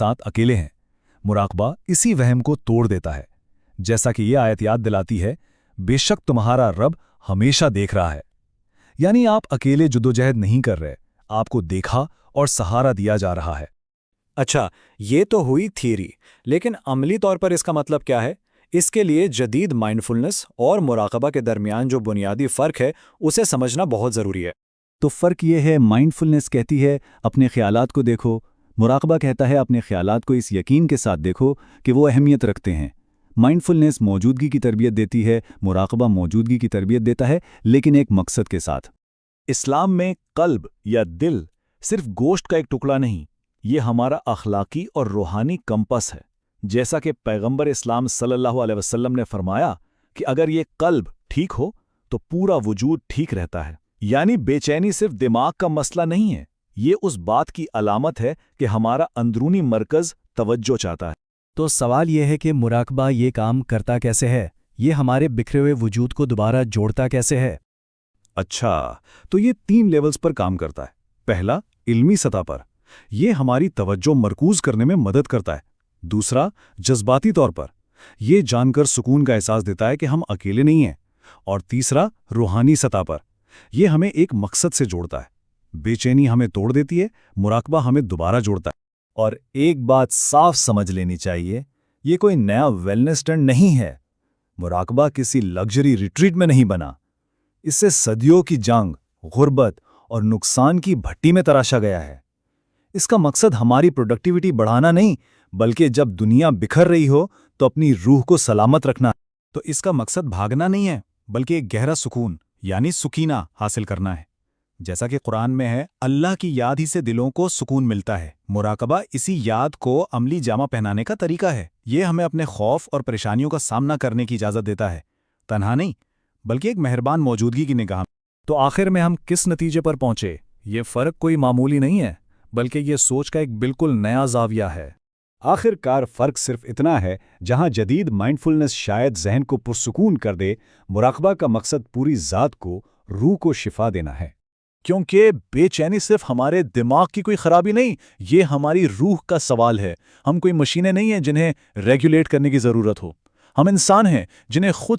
साथ अकेले हैं। मुराकबा इसी वहम को तोड़ देता है। जैसा कि ये आयत याद दिलाती है, बेशक तुम्हारा रब हमेशा देख रहा है। यानी आप अकेले जुदोजहद नहीं कर रहे, आपको देखा और सहारा दिया जा रहा है। अच्छा, ये तो हुई थियरी, लेकिन अमली तौर पर इसका मतलब क्या है? इसके लिए जदीद माइंडफुलनेस और मुराकबा के दरमियान जो बुनियादी फ़र्क है उसे समझना बहुत ज़रूरी है। तो फ़र्क ये है, माइंडफुलनेस कहती है अपने ख़यालात को देखो, मुराकबा कहता है अपने ख़यालात को इस यकीन के साथ देखो कि वो अहमियत रखते हैं। माइंडफुलनेस मौजूदगी की तरबियत देती है, मुराकबा मौजूदगी की तरबियत देता है, लेकिन एक मकसद के साथ। इस्लाम में कल्ब या दिल सिर्फ गोश्त का एक टुकड़ा नहीं, ये हमारा अखलाकी और रूहानी कंपस है। जैसा कि पैगंबर इस्लाम सल्लल्लाहु अलैहि वसल्लम ने फरमाया कि अगर ये कल्ब ठीक हो तो पूरा वजूद ठीक रहता है। यानी बेचैनी सिर्फ दिमाग का मसला नहीं है, ये उस बात की अलामत है कि हमारा अंदरूनी मरकज़ तवज्जो चाहता है। तो सवाल यह है कि मुराकबा ये काम करता कैसे है? ये हमारे बिखरे हुए वजूद को दोबारा जोड़ता कैसे है? अच्छा, तो ये 3 लेवल्स पर काम करता है। पहला, इल्मी सतह पर, ये हमारी तवज्जो मरकूज करने में मदद करता है। दूसरा, जज्बाती तौर पर, ये जानकर सुकून का एहसास देता है कि हम अकेले नहीं हैं। और तीसरा, रूहानी सतह पर, ये हमें एक मकसद से जोड़ता है। बेचैनी हमें तोड़ देती है, मुराकबा हमें दोबारा जोड़ता है। और एक बात साफ समझ लेनी चाहिए, ये कोई नया वेलनेस ट्रेंड नहीं है। मुराकबा किसी लग्जरी रिट्रीट में नहीं बना, इससे सदियों की जंग, गुर्बत और नुकसान की भट्टी में तराशा गया है। इसका मकसद हमारी प्रोडक्टिविटी बढ़ाना नहीं, बल्कि जब दुनिया बिखर रही हो तो अपनी रूह को सलामत रखना। तो इसका मकसद भागना नहीं है, बल्कि एक गहरा सुकून यानी सुकीना हासिल करना है। जैसा कि कुरान में है, अल्लाह की याद ही से दिलों को सुकून मिलता है। मुराकबा इसी याद को अमली जामा पहनाने का तरीका है। ये हमें अपने खौफ और परेशानियों का सामना करने की इजाज़त देता है, तन्हा नहीं बल्कि एक मेहरबान मौजूदगी की निगाह। तो आखिर में हम किस नतीजे पर पहुंचे? ये फ़र्क कोई मामूली नहीं है, बल्कि ये सोच का एक बिल्कुल नया ज़ाविया है। आखिरकार फ़र्क सिर्फ इतना है, जहां जदीद माइंडफुलनेस शायद जहन को पुरसुकून कर दे, मुराकबा का मकसद पूरी ज़ात को, रूह को शिफा देना है। क्योंकि बेचैनी सिर्फ हमारे दिमाग की कोई खराबी नहीं, ये हमारी रूह का सवाल है। हम कोई मशीनें नहीं हैं जिन्हें रेगुलेट करने की ज़रूरत हो। हम इंसान हैं जिन्हें खुद